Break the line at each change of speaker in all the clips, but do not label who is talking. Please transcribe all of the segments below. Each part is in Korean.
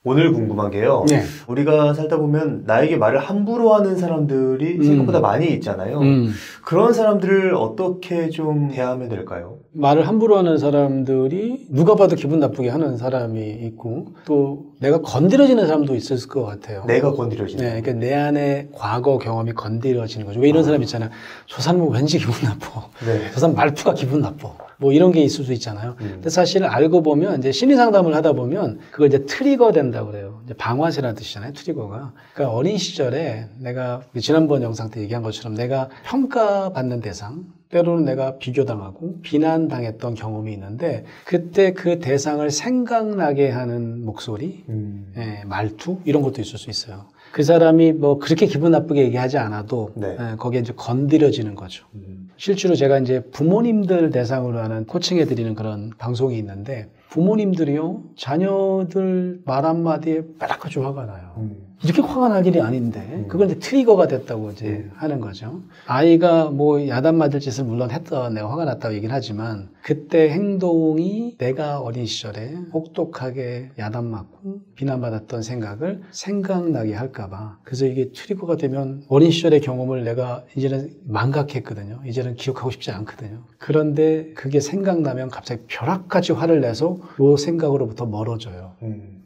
오늘 궁금한 게요.
네.
우리가 살다 보면 나에게 말을 함부로 하는 사람들이 생각보다 많이 있잖아요. 그런 사람들을 어떻게 좀 대하면 될까요?
말을 함부로 하는 사람들이 누가 봐도 기분 나쁘게 하는 사람이 있고 또 내가 건드려지는 사람도 있을 것 같아요.
내가 건드려지는.
네, 그러니까 내 안에 과거 경험이 건드려지는 거죠. 왜 이런 사람 있잖아요. 저 사람은 왠지 기분 나빠.
네.
저 사람 말투가 기분 나빠. 뭐 이런 게 있을 수 있잖아요. 근데 사실 알고 보면 이제 심리 상담을 하다 보면 그걸 이제 트리거 된다고 그래요. 이제 방화제라는 뜻이잖아요. 트리거가. 그러니까 어린 시절에 내가 지난번 영상 때 얘기한 것처럼 내가 평가받는 대상, 때로는 내가 비교당하고 비난당했던 경험이 있는데 그때 그 대상을 생각나게 하는 목소리, 말투 이런 것도 있을 수 있어요. 그 사람이 뭐 그렇게 기분 나쁘게 얘기하지 않아도
네.
거기에 이제 건드려지는 거죠. 실제로 제가 이제 부모님들 대상으로 하는 코칭해 드리는 그런 방송이 있는데 부모님들이요 자녀들 말 한마디에 빠락하게 화가 나요. 이렇게 화가 날 일이 아닌데 그건 이제 트리거가 됐다고 이제 하는 거죠. 아이가 뭐 야단 맞을 짓을 물론 했던 내가 화가 났다고 얘기는 하지만 그때 행동이 내가 어린 시절에 혹독하게 야단 맞고 비난받았던 생각을 생각나게 할까봐 그래서 이게 트리거가 되면 어린 시절의 경험을 내가 이제는 망각했거든요. 이제는 기억하고 싶지 않거든요. 그런데 그게 생각나면 갑자기 벼락같이 화를 내서 그 생각으로부터 멀어져요.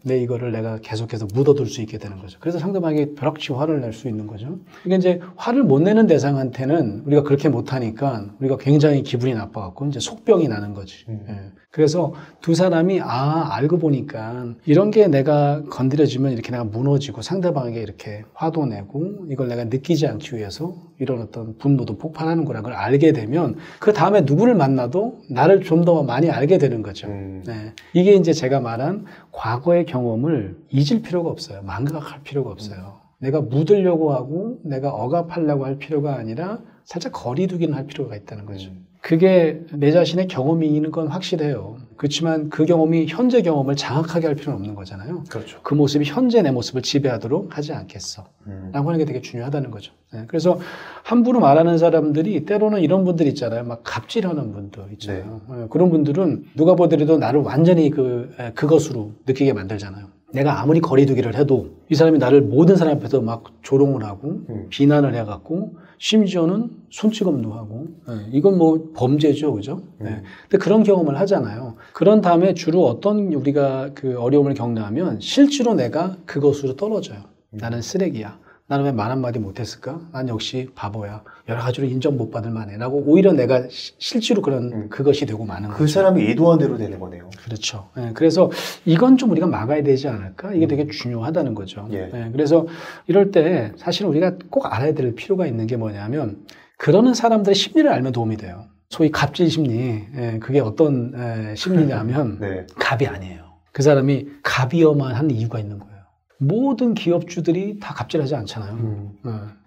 내 이거를 내가 계속해서 묻어둘 수 있게 되는 거죠. 그래서 상대방에게 벼락치 화를 낼 수 있는 거죠. 그러니까 이제 화를 못 내는 대상한테는 우리가 그렇게 못하니까 우리가 굉장히 기분이 나빠갖고 이제 속병이 나는 거지. 예. 그래서 두 사람이 알고 보니까 이런 게 내가 건드려지면 이렇게 내가 무너지고 상대방에게 이렇게 화도 내고 이걸 내가 느끼지 않기 위해서 이런 어떤 분노도 폭발하는 거라는 걸 알게 되면 그 다음에 누구를 만나도 나를 좀 더 많이 알게 되는 거죠. 네. 이게 이제 제가 말한 과거의 경험을 잊을 필요가 없어요. 망각할 필요가 없어요. 내가 묻으려고 하고 내가 억압하려고 할 필요가 아니라 살짝 거리두기는 할 필요가 있다는 거죠. 그게 내 자신의 경험인 건 확실해요. 그렇지만 그 경험이 현재 경험을 장악하게 할 필요는 없는 거잖아요.
그렇죠.
그 모습이 현재 내 모습을 지배하도록 하지 않겠어. 라고 하는 게 되게 중요하다는 거죠. 네. 그래서 함부로 말하는 사람들이 때로는 이런 분들 있잖아요. 막 갑질하는 분들 있잖아요. 네. 그런 분들은 누가 보더라도 나를 완전히 그것으로 느끼게 만들잖아요. 내가 아무리 거리두기를 해도 이 사람이 나를 모든 사람 앞에서 막 조롱을 하고 비난을 해갖고 심지어는 손찌검도 하고 이건 뭐 범죄죠, 그죠? 근데 그런 경험을 하잖아요. 그런 다음에 주로 어떤 우리가 그 어려움을 겪냐면 실제로 내가 그것으로 떨어져요. 나는 쓰레기야. 나는 왜 말 한마디 못했을까? 난 역시 바보야. 여러 가지로 인정 못 받을 만해. 라고 오히려 내가 실제로 그것이 되고 마는 거죠.
그 사람이 의도한 대로 되는 거네요.
그렇죠. 네, 그래서 이건 좀 우리가 막아야 되지 않을까? 이게 되게 중요하다는 거죠.
예.
네, 그래서 이럴 때 사실 우리가 꼭 알아야 될 필요가 있는 게 뭐냐면 그러는 사람들의 심리를 알면 도움이 돼요. 소위 갑질 심리. 그게 어떤 심리냐면
네.
갑이 아니에요. 그 사람이 갑이어만 한 이유가 있는 거예요. 모든 기업주들이 다 갑질하지 않잖아요.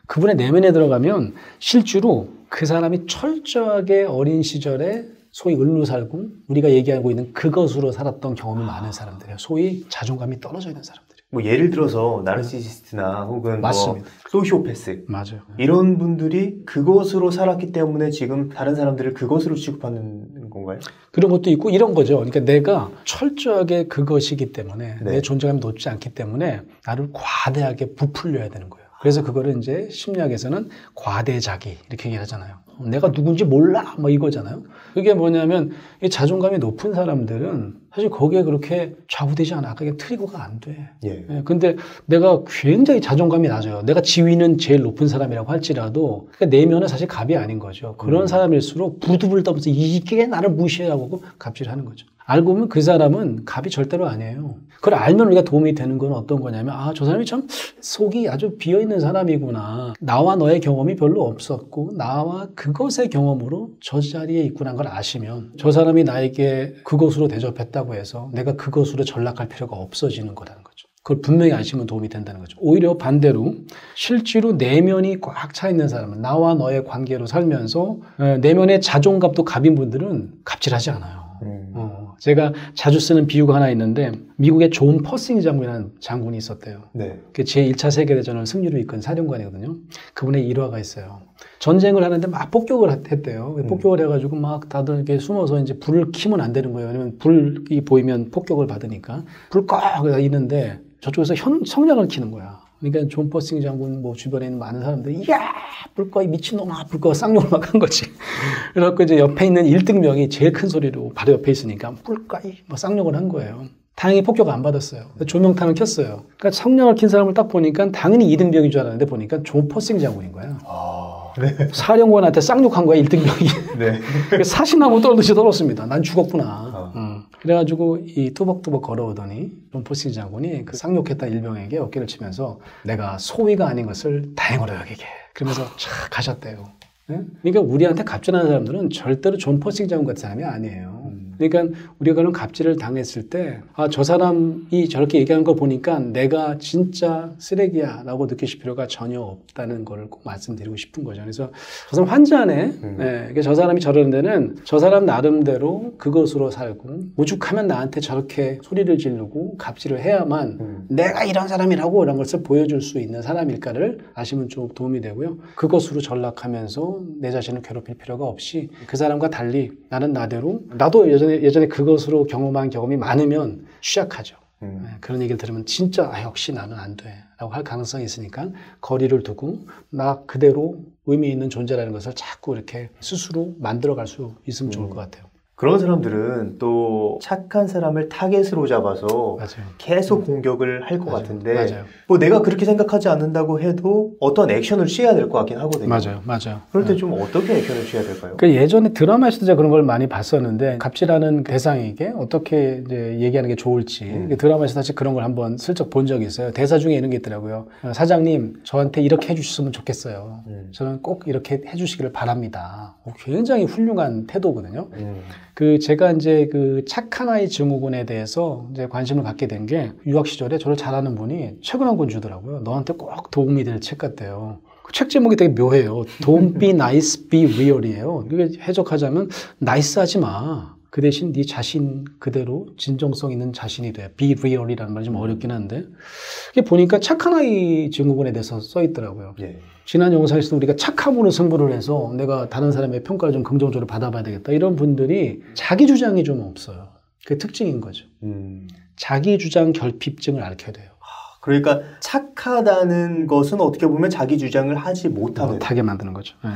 그분의 내면에 들어가면 실제로 그 사람이 철저하게 어린 시절에 소위 을로 살고 우리가 얘기하고 있는 그것으로 살았던 경험이 많은 사람들이에요. 소위 자존감이 떨어져 있는 사람들.
뭐 예를 들어서 나르시시스트나 혹은
맞습니다.
뭐 소시오패스
맞아요.
이런 분들이 그것으로 살았기 때문에 지금 다른 사람들을 그것으로 취급하는 건가요?
그런 것도 있고 이런 거죠. 그러니까 내가 철저하게 그것이기 때문에
네.
내 존재감이 높지 않기 때문에 나를 과대하게 부풀려야 되는 거예요. 그래서 그거를 이제 심리학에서는 과대자기 이렇게 얘기하잖아요. 내가 누군지 몰라 뭐 이거잖아요. 그게 뭐냐면 이 자존감이 높은 사람들은 사실 거기에 그렇게 좌우되지 않아. 그게 트리거가 안 돼.
예.
근데 내가 굉장히 자존감이 낮아요. 내가 지위는 제일 높은 사람이라고 할지라도 그러니까 내면은 사실 갑이 아닌 거죠. 그런 사람일수록 부두부를 떠면서 이게 나를 무시하고 갑질하는 거죠. 알고 보면 그 사람은 갑이 절대로 아니에요. 그걸 알면 우리가 도움이 되는 건 어떤 거냐면 저 사람이 참 속이 아주 비어있는 사람이구나. 나와 너의 경험이 별로 없었고 나와 그것의 경험으로 저 자리에 있구나 걸 아시면 저 사람이 나에게 그것으로 대접했다고 해서 내가 그것으로 전락할 필요가 없어지는 거라는 거죠. 그걸 분명히 아시면 도움이 된다는 거죠. 오히려 반대로 실제로 내면이 꽉 차 있는 사람은 나와 너의 관계로 살면서 내면의 자존감도 갑인 분들은 갑질하지 않아요. 제가 자주 쓰는 비유가 하나 있는데 미국의 존 퍼싱 장군이라는 장군이 있었대요.
네.
제1차 세계대전을 승리로 이끈 사령관이거든요. 그분의 일화가 있어요. 전쟁을 하는데 막 폭격을 했대요. 폭격을 해가지고 막 다들 이렇게 숨어서 이제 불을 켜면 안 되는 거예요. 왜냐면 불이 보이면 폭격을 받으니까. 불 꺼! 있는데 저쪽에서 성냥을 켜는 거야. 그러니까 존 퍼싱 장군 뭐 주변에 있는 많은 사람들이 이야 불 꺼 미친놈아 불 꺼 쌍욕을 막 한 거지. 그래갖고 이제 옆에 있는 1등병이 제일 큰 소리로 바로 옆에 있으니까 불 꺼 막 쌍욕을 한 거예요. 다행히 폭격 안 받았어요. 조명탄을 켰어요. 그러니까 성냥을 킨 사람을 딱 보니까 당연히 2등병인 줄 알았는데 보니까 존 퍼싱 장군인 거야.
네.
사령관한테 쌍욕한 거야 1등병이.
네.
사신하고 떨듯이 떨었습니다. 난 죽었구나. 그래가지고 이 뚜벅뚜벅 걸어오더니 존 퍼싱 장군이 그 쌍욕했던 일병에게 어깨를 치면서 내가 소위가 아닌 것을 다행으로 여기게. 그러면서 촥 가셨대요. 네? 그러니까 우리한테 갑질하는 사람들은 절대로 존 퍼싱 장군 같은 사람이 아니에요. 그러니까 우리가 그런 갑질을 당했을 때, 아, 저 사람이 저렇게 얘기하는 걸 보니까 내가 진짜 쓰레기야 라고 느끼실 필요가 전혀 없다는 걸 꼭 말씀드리고 싶은 거죠. 그래서 저 사람 환자네. 네. 그러니까 저 사람이 저러는 데는 저 사람 나름대로 그것으로 살고, 오죽하면 나한테 저렇게 소리를 지르고 갑질을 해야만 내가 이런 사람이라고 이런 것을 보여줄 수 있는 사람일까를 아시면 좀 도움이 되고요. 그것으로 전락하면서 내 자신을 괴롭힐 필요가 없이 그 사람과 달리 나는 나대로, 나도 예전에 그것으로 경험한 경험이 많으면 취약하죠. 그런 얘기를 들으면 진짜 역시 나는 안 돼 라고 할 가능성이 있으니까 거리를 두고 나 그대로 의미 있는 존재라는 것을 자꾸 이렇게 스스로 만들어갈 수 있으면 좋을 것 같아요.
그런 사람들은 또 착한 사람을 타겟으로 잡아서
맞아요.
계속 공격을 할 것 같은데
맞아요.
뭐 내가 그렇게 생각하지 않는다고 해도 어떤 액션을 취해야 될 것 같긴 하거든요.
맞아요.
그럴 때 좀 어떻게 액션을 취해야 될까요?
그러니까 예전에 드라마에서도 제가 그런 걸 많이 봤었는데 갑질하는 대상에게 어떻게 이제 얘기하는 게 좋을지 드라마에서 사실 그런 걸 한번 슬쩍 본 적이 있어요. 대사 중에 이런 게 있더라고요. 사장님 저한테 이렇게 해주셨으면 좋겠어요. 저는 꼭 이렇게 해주시기를 바랍니다. 굉장히 훌륭한 태도거든요. 그 제가 이제 그 착한 아이 증후군에 대해서 이제 관심을 갖게 된 게 유학 시절에 저를 잘 아는 분이 책을 한 권 주더라고요. 너한테 꼭 도움이 될 책 같대요. 그 책 제목이 되게 묘해요. Don't be nice, be real이에요. 이게 해석하자면 나이스하지 마. 그 대신 네 자신 그대로 진정성 있는 자신이 돼. Be real이라는 말이 좀 어렵긴 한데 이게 보니까 착한 아이 증후군에 대해서 써 있더라고요.
예.
지난 영상에서도 우리가 착함으로 승부를 해서 내가 다른 사람의 평가를 좀 긍정적으로 받아봐야 되겠다. 이런 분들이 자기 주장이 좀 없어요. 그게 특징인 거죠. 자기 주장 결핍증을 앓게 돼요.
그러니까 착하다는 것은 어떻게 보면 자기 주장을 하지
못하게 만드는 거죠. 네.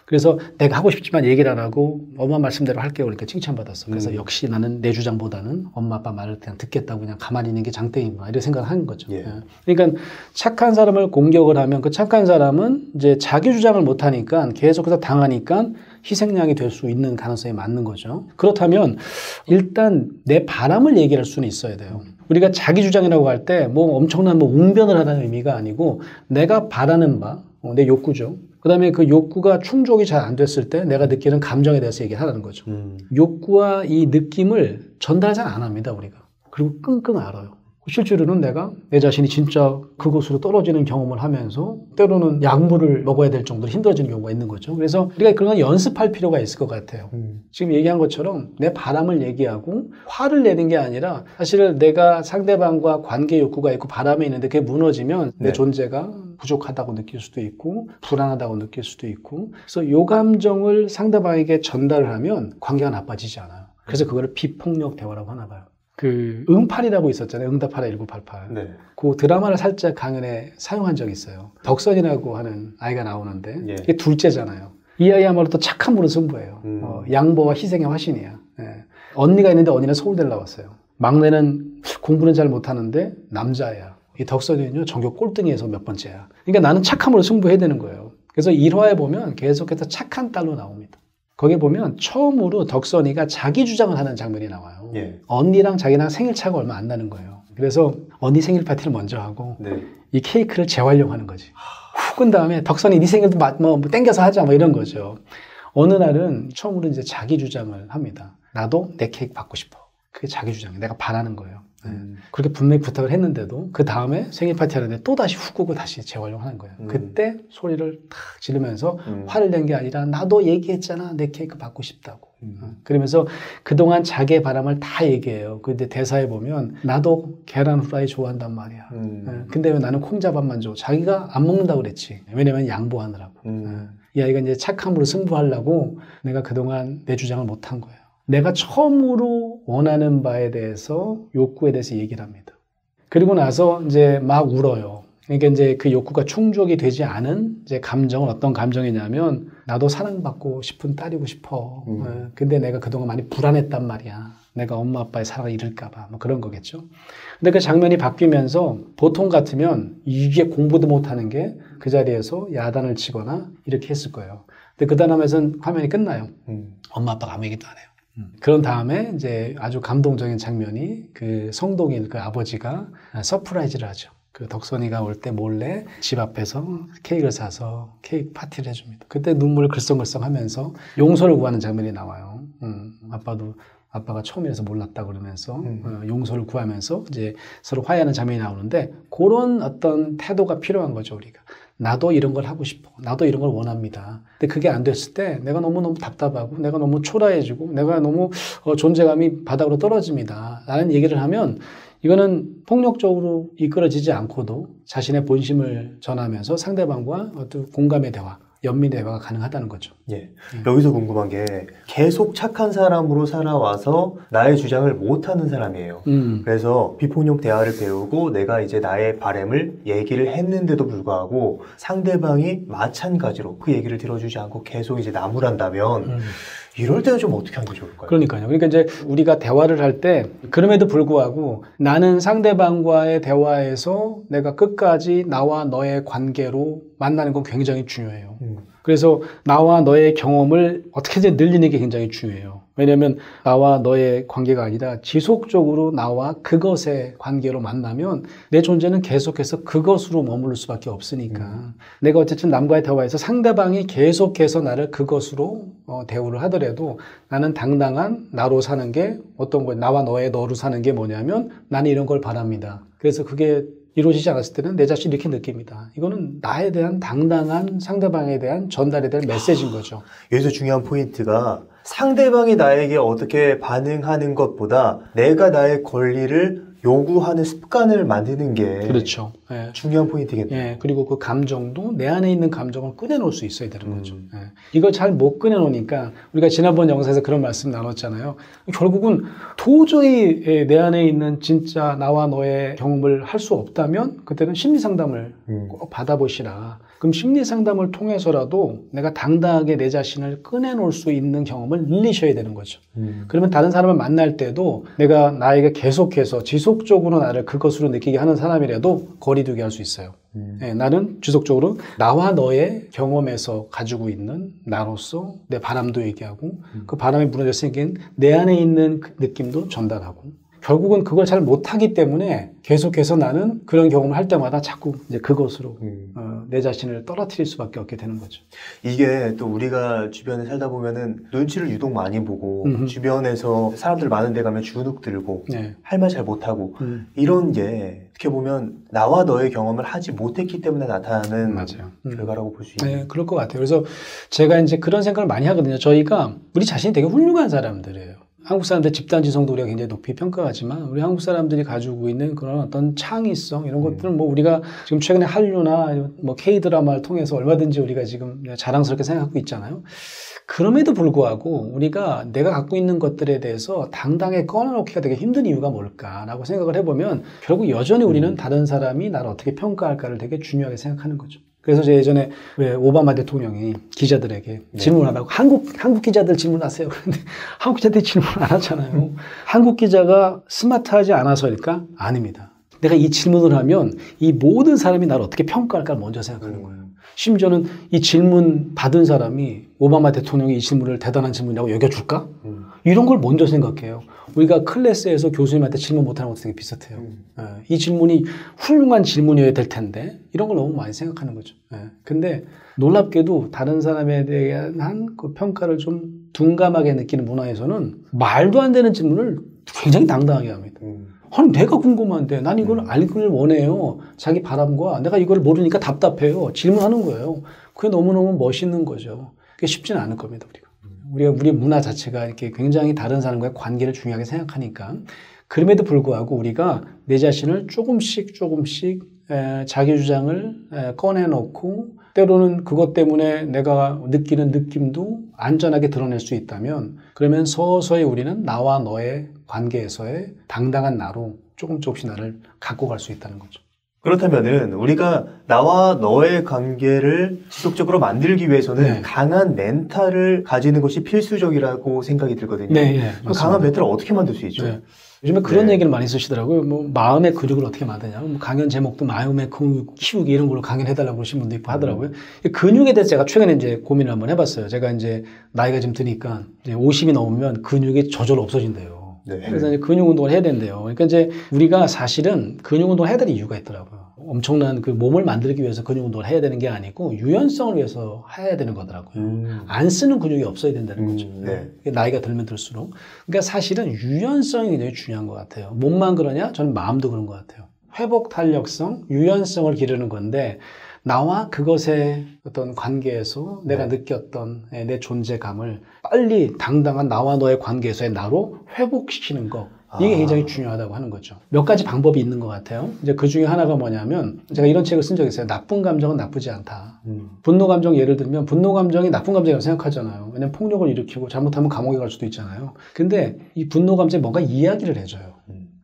그래서 내가 하고 싶지만 얘기를 안 하고 엄마 말씀대로 할게요. 그러니까 칭찬받았어. 그래서 역시 나는 내 주장보다는 엄마 아빠 말을 그냥 듣겠다고 그냥 가만히 있는 게 장땡이구나 이런 생각을 하는 거죠.
예.
그러니까 착한 사람을 공격을 하면 그 착한 사람은 이제 자기 주장을 못하니까 계속해서 당하니까 희생양이 될 수 있는 가능성이 많은 거죠. 그렇다면 일단 내 바람을 얘기할 수는 있어야 돼요. 우리가 자기 주장이라고 할 때 뭐 엄청난 뭐 웅변을 하라는 의미가 아니고 내가 바라는 바, 내 욕구죠. 그 다음에 그 욕구가 충족이 잘 안 됐을 때 내가 느끼는 감정에 대해서 얘기하라는 거죠. 욕구와 이 느낌을 전달 잘 안 합니다, 우리가. 그리고 끙끙 앓아요. 실제로는 내가 내 자신이 진짜 그곳으로 떨어지는 경험을 하면서 때로는 약물을 먹어야 될 정도로 힘들어지는 경우가 있는 거죠. 그래서 우리가 그런 건 연습할 필요가 있을 것 같아요. 지금 얘기한 것처럼 내 바람을 얘기하고 화를 내는 게 아니라 사실 내가 상대방과 관계 욕구가 있고 바람이 있는데 그게 무너지면 내 존재가 부족하다고 느낄 수도 있고 불안하다고 느낄 수도 있고 그래서 요 감정을 상대방에게 전달을 하면 관계가 나빠지지 않아요. 그래서 그거를 비폭력 대화라고 하나 봐요. 그 응팔이라고 있었잖아요. 응답하라 1988.
네.
그 드라마를 살짝 강연에 사용한 적이 있어요. 덕선이라고 하는 아이가 나오는데
예.
이게 둘째잖아요. 이 아이야말로 또 착한 분을 승부해요. 양보와 희생의 화신이야. 예. 언니가 있는데 언니는 서울대를 나왔어요. 막내는 공부는 잘 못하는데 남자야. 이 덕선이는요 전교 꼴등에서 몇 번째야. 그러니까 나는 착함으로 승부해야 되는 거예요. 그래서 1화에 보면 계속해서 착한 딸로 나옵니다. 거기 보면 처음으로 덕선이가 자기 주장을 하는 장면이 나와요.
예.
언니랑 자기랑 생일 차가 얼마 안 나는 거예요. 그래서 언니 생일 파티를 먼저 하고 이 케이크를 재활용하는 거지. 훅 끈 다음에 덕선이 네 생일도 뭐 땡겨서 하자 뭐 이런 거죠. 어느 날은 처음으로 이제 자기 주장을 합니다. 나도 내 케이크 받고 싶어. 그게 자기 주장이에요. 내가 바라는 거예요. 그렇게 분명히 부탁을 했는데도 그 다음에 생일 파티 하는데 또 다시 훅 끄고 다시 재활용하는 거예요. 그때 소리를 탁 지르면서 화를 낸 게 아니라 나도 얘기했잖아. 내 케이크 받고 싶다고. 그러면서 그동안 자기의 바람을 다 얘기해요. 근데 대사에 보면 나도 계란 후라이 좋아한단 말이야. 근데 왜 나는 콩자반만 줘? 자기가 안 먹는다고 그랬지. 왜냐면 양보하느라고. 이 아이가 이제 착함으로 승부하려고 내가 그동안 내 주장을 못한 거예요. 내가 처음으로 원하는 바에 대해서 욕구에 대해서 얘기를 합니다. 그리고 나서 이제 막 울어요. 그러니까 이제 그 욕구가 충족이 되지 않은 이제 감정은 어떤 감정이냐면 나도 사랑받고 싶은 딸이고 싶어. 근데 내가 그동안 많이 불안했단 말이야. 내가 엄마 아빠의 사랑을 잃을까봐 뭐 그런 거겠죠. 근데 그 장면이 바뀌면서 보통 같으면 이게 공부도 못하는 게 그 자리에서 야단을 치거나 이렇게 했을 거예요. 근데 그 다음에선 화면이 끝나요. 엄마 아빠가 아무 얘기도 안 해요. 그런 다음에 이제 아주 감동적인 장면이 그 성동일 그 아버지가 서프라이즈를 하죠. 그 덕선이가 올 때 몰래 집 앞에서 케이크를 사서 케이크 파티를 해줍니다. 그때 눈물을 글썽글썽 하면서 용서를 구하는 장면이 나와요. 아빠가 처음이라서 몰랐다 그러면서 용서를 구하면서 이제 서로 화해하는 장면이 나오는데 그런 어떤 태도가 필요한 거죠, 우리가. 나도 이런 걸 하고 싶어. 나도 이런 걸 원합니다. 근데 그게 안 됐을 때 내가 너무너무 답답하고 내가 너무 초라해지고 내가 너무 존재감이 바닥으로 떨어집니다. 라는 얘기를 하면 이거는 폭력적으로 이끌어지지 않고도 자신의 본심을 전하면서 상대방과 어떤 공감의 대화, 연민의 대화가 가능하다는 거죠.
예. 여기서 궁금한 게 계속 착한 사람으로 살아와서 나의 주장을 못하는 사람이에요. 그래서 비폭력 대화를 배우고 내가 이제 나의 바람을 얘기를 했는데도 불구하고 상대방이 마찬가지로 그 얘기를 들어주지 않고 계속 이제 나무란다면 이럴 때는 좀 어떻게 하는 게 좋을까요?
그러니까요. 그러니까 이제 우리가 대화를 할 때 그럼에도 불구하고 나는 상대방과의 대화에서 내가 끝까지 나와 너의 관계로 만나는 건 굉장히 중요해요. 그래서 나와 너의 경험을 어떻게든 늘리는 게 굉장히 중요해요. 왜냐하면 나와 너의 관계가 아니라 지속적으로 나와 그것의 관계로 만나면 내 존재는 계속해서 그것으로 머무를 수밖에 없으니까 내가 어쨌든 남과의 대화에서 상대방이 계속해서 나를 그것으로 대우를 하더라도 나는 당당한 나로 사는 게 어떤 거예요? 나와 너의 너로 사는 게 뭐냐면 나는 이런 걸 바랍니다. 그래서 그게 이루어지지 않았을 때는 내 자신이 이렇게 느낍니다. 이거는 나에 대한 당당한 상대방에 대한 전달에 대한 메시지인 거죠.
여기서 중요한 포인트가 상대방이 나에게 어떻게 반응하는 것보다 내가 나의 권리를 요구하는 습관을 만드는 게
그렇죠. 예.
중요한 포인트겠네요.
예. 그리고 그 감정도 내 안에 있는 감정을 꺼내놓을 수 있어야 되는 거죠. 예. 이걸 잘 못 꺼내놓으니까 우리가 지난번 영상에서 그런 말씀 나눴잖아요. 결국은 도저히 내 안에 있는 진짜 나와 너의 경험을 할 수 없다면 그때는 심리상담을 꼭 받아보시라. 그럼 심리상담을 통해서라도 내가 당당하게 내 자신을 꺼내놓을 수 있는 경험을 늘리셔야 되는 거죠. 그러면 다른 사람을 만날 때도 내가 나에게 계속해서 지속적으로 나를 그것으로 느끼게 하는 사람이라도 거리두기 할 수 있어요. 네, 나는 지속적으로 나와 너의 경험에서 가지고 있는 나로서 내 바람도 얘기하고 그 바람에 무너져 생긴 내 안에 있는 그 느낌도 전달하고 결국은 그걸 잘 못하기 때문에 계속해서 나는 그런 경험을 할 때마다 자꾸 이제 그것으로 내 자신을 떨어뜨릴 수밖에 없게 되는 거죠.
이게 또 우리가 주변에 살다 보면은 눈치를 유독 많이 보고 주변에서 사람들 많은 데 가면 주눅 들고
네.
할 말 잘 못하고 이런 게 어떻게 보면 나와 너의 경험을 하지 못했기 때문에 나타나는
맞아요.
결과라고 볼 수 있는.
네, 그럴 것 같아요. 그래서 제가 이제 그런 생각을 많이 하거든요. 저희가 우리 자신이 되게 훌륭한 사람들이에요. 한국 사람들 집단 지성도 우리가 굉장히 높이 평가하지만 우리 한국 사람들이 가지고 있는 그런 어떤 창의성 이런 것들은 뭐 우리가 지금 최근에 한류나 뭐 K-드라마를 통해서 얼마든지 우리가 지금 자랑스럽게 생각하고 있잖아요. 그럼에도 불구하고 우리가 내가 갖고 있는 것들에 대해서 당당하게 꺼내놓기가 되게 힘든 이유가 뭘까라고 생각을 해보면 결국 여전히 우리는 다른 사람이 나를 어떻게 평가할까를 되게 중요하게 생각하는 거죠. 그래서 제가 예전에 왜 오바마 대통령이 기자들에게 질문 안 하고 한국 기자들 질문하세요. 그런데 한국 기자들이 질문 안 하잖아요. 한국 기자가 스마트하지 않아서일까? 아닙니다. 내가 이 질문을 하면 이 모든 사람이 나를 어떻게 평가할까 먼저 생각하는 거예요. 심지어는 이 질문 받은 사람이 오바마 대통령이 이 질문을 대단한 질문이라고 여겨줄까? 이런 걸 먼저 생각해요. 우리가 클래스에서 교수님한테 질문 못하는 것도 되게 비슷해요. 이 질문이 훌륭한 질문이어야 될 텐데 이런 걸 너무 많이 생각하는 거죠. 근데 놀랍게도 다른 사람에 대한 그 평가를 좀 둔감하게 느끼는 문화에서는 말도 안 되는 질문을 굉장히 당당하게 합니다. 아니 내가 궁금한데 난 이걸 알기를 원해요. 자기 바람과 내가 이걸 모르니까 답답해요. 질문하는 거예요. 그게 너무너무 멋있는 거죠. 그게 쉽지는 않을 겁니다. 우리의 문화 자체가 이렇게 굉장히 다른 사람과의 관계를 중요하게 생각하니까 그럼에도 불구하고 우리가 내 자신을 조금씩 자기 주장을 꺼내놓고 때로는 그것 때문에 내가 느끼는 느낌도 안전하게 드러낼 수 있다면 그러면 서서히 우리는 나와 너의 관계에서의 당당한 나로 조금씩 나를 갖고 갈 수 있다는 거죠.
그렇다면은 우리가 나와 너의 관계를 지속적으로 만들기 위해서는 네. 강한 멘탈을 가지는 것이 필수적이라고 생각이 들거든요.
네, 네,
그 강한 멘탈을 어떻게 만들 수 있죠?
네. 요즘에 그런 얘기를 많이 쓰시더라고요. 뭐 마음의 근육을 어떻게 만드냐. 뭐 강연 제목도 마음의 근육 키우기 이런 걸로 강연해달라고 그러신 분도 있고 하더라고요. 근육에 대해서 제가 최근에 이제 고민을 한번 해봤어요. 제가 이제 나이가 좀 드니까 이제 50이 넘으면 근육이 저절로 없어진대요. 네. 그래서 이제 근육 운동을 해야 된대요. 그러니까 이제 우리가 사실은 근육 운동을 해야 되는 이유가 있더라고요. 엄청난 그 몸을 만들기 위해서 근육 운동을 해야 되는 게 아니고 유연성을 위해서 해야 되는 거더라고요. 안 쓰는 근육이 없어야 된다는 거죠.
네.
나이가 들면 들수록. 그러니까 사실은 유연성이 굉장히 중요한 것 같아요. 몸만 그러냐? 저는 마음도 그런 것 같아요. 회복 탄력성, 유연성을 기르는 건데 나와 그것의 어떤 관계에서 내가 느꼈던 내 존재감을 빨리 당당한 나와 너의 관계에서의 나로 회복시키는 거. 이게 굉장히 중요하다고 하는 거죠. 몇 가지 방법이 있는 것 같아요. 이제 그 중에 하나가 뭐냐면 제가 이런 책을 쓴 적이 있어요. 나쁜 감정은 나쁘지 않다. 분노 감정 예를 들면 분노 감정이 나쁜 감정이라고 생각하잖아요. 왜냐면 폭력을 일으키고 잘못하면 감옥에 갈 수도 있잖아요. 근데 이 분노 감정이 뭔가 이야기를 해줘요.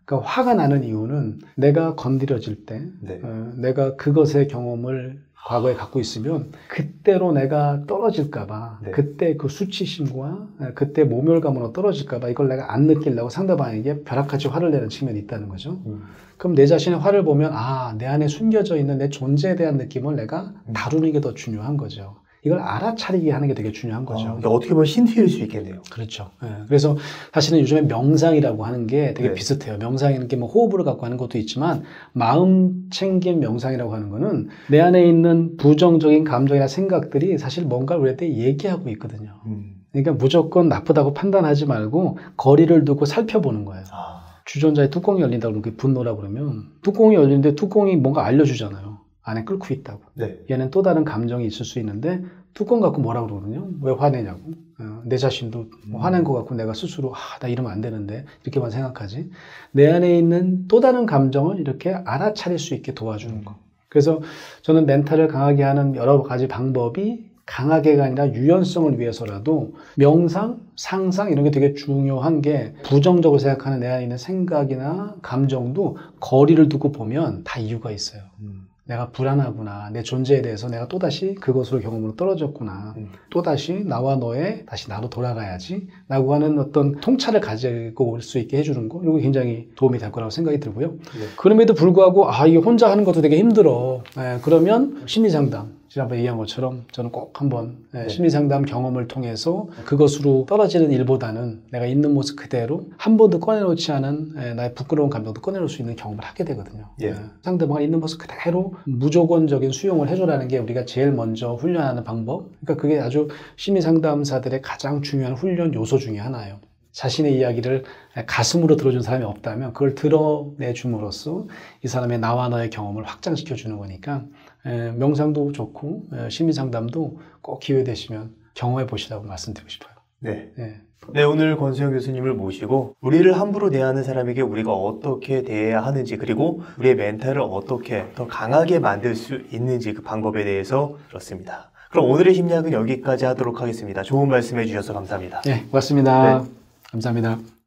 그러니까 화가 나는 이유는 내가 건드려질 때 내가 그것의 경험을 과거에 갖고 있으면 그때로 내가 떨어질까봐 그때 그 수치심과 그때 모멸감으로 떨어질까봐 이걸 내가 안 느끼려고 상대방에게 벼락같이 화를 내는 측면이 있다는 거죠. 그럼 내 자신의 화를 보면 내 안에 숨겨져 있는 내 존재에 대한 느낌을 내가 다루는 게 더 중요한 거죠. 이걸 알아차리게 하는 게 되게 중요한 거죠.
그러니까 어떻게 보면 신뢰일 수 있겠네요.
그렇죠. 그래서 사실은 요즘에 명상이라고 하는 게 되게 비슷해요. 명상이라는 게 뭐 호흡을 갖고 하는 것도 있지만 마음 챙김 명상이라고 하는 거는 내 안에 있는 부정적인 감정이나 생각들이 사실 뭔가 우리한테 얘기하고 있거든요. 그러니까 무조건 나쁘다고 판단하지 말고 거리를 두고 살펴보는 거예요. 주전자에 뚜껑이 열린다고 그러면 그게 분노라고 그러면 뚜껑이 열리는데 뚜껑이 뭔가 알려주잖아요. 안에 끓고 있다고. 얘는 또 다른 감정이 있을 수 있는데 뚜껑 갖고 뭐라고 그러거든요. 왜 화내냐고. 내 자신도 화낸 것 같고 내가 스스로 나 이러면 안 되는데 이렇게만 생각하지. 내 안에 있는 또 다른 감정을 이렇게 알아차릴 수 있게 도와주는 거. 그래서 저는 멘탈을 강하게 하는 여러 가지 방법이 강하게가 아니라 유연성을 위해서라도 명상, 상상 이런 게 되게 중요한 게 부정적으로 생각하는 내 안에 있는 생각이나 감정도 거리를 두고 보면 다 이유가 있어요. 내가 불안하구나. 내 존재에 대해서 내가 또다시 그것으로 경험으로 떨어졌구나. 또다시 나와 너의 다시 나로 돌아가야지. 라고 하는 어떤 통찰을 가지고 올 수 있게 해주는 거. 이거 굉장히 도움이 될 거라고 생각이 들고요. 그럼에도 불구하고 이게 혼자 하는 것도 되게 힘들어. 그러면 심리상담. 지난번에 얘기한 것처럼 저는 꼭 한번 심리상담 경험을 통해서 그것으로 떨어지는 일보다는 내가 있는 모습 그대로 한 번도 꺼내놓지 않은 나의 부끄러운 감정도 꺼내놓을 수 있는 경험을 하게 되거든요. 상대방이 있는 모습 그대로 무조건적인 수용을 해줘라는 게 우리가 제일 먼저 훈련하는 방법. 그러니까 그게 아주 심리상담사들의 가장 중요한 훈련 요소 중에 하나예요. 자신의 이야기를 가슴으로 들어준 사람이 없다면 그걸 드러내줌으로써 이 사람의 나와 너의 경험을 확장시켜 주는 거니까 명상도 좋고 심리상담도 꼭 기회 되시면 경험해 보시라고 말씀드리고 싶어요.
네, 오늘 권수영 교수님을 모시고 우리를 함부로 대하는 사람에게 우리가 어떻게 대해야 하는지 그리고 우리의 멘탈을 어떻게 더 강하게 만들 수 있는지 그 방법에 대해서 들었습니다. 그럼 오늘의 심리학은 여기까지 하도록 하겠습니다. 좋은 말씀 해주셔서 감사합니다.
네, 고맙습니다. 감사합니다.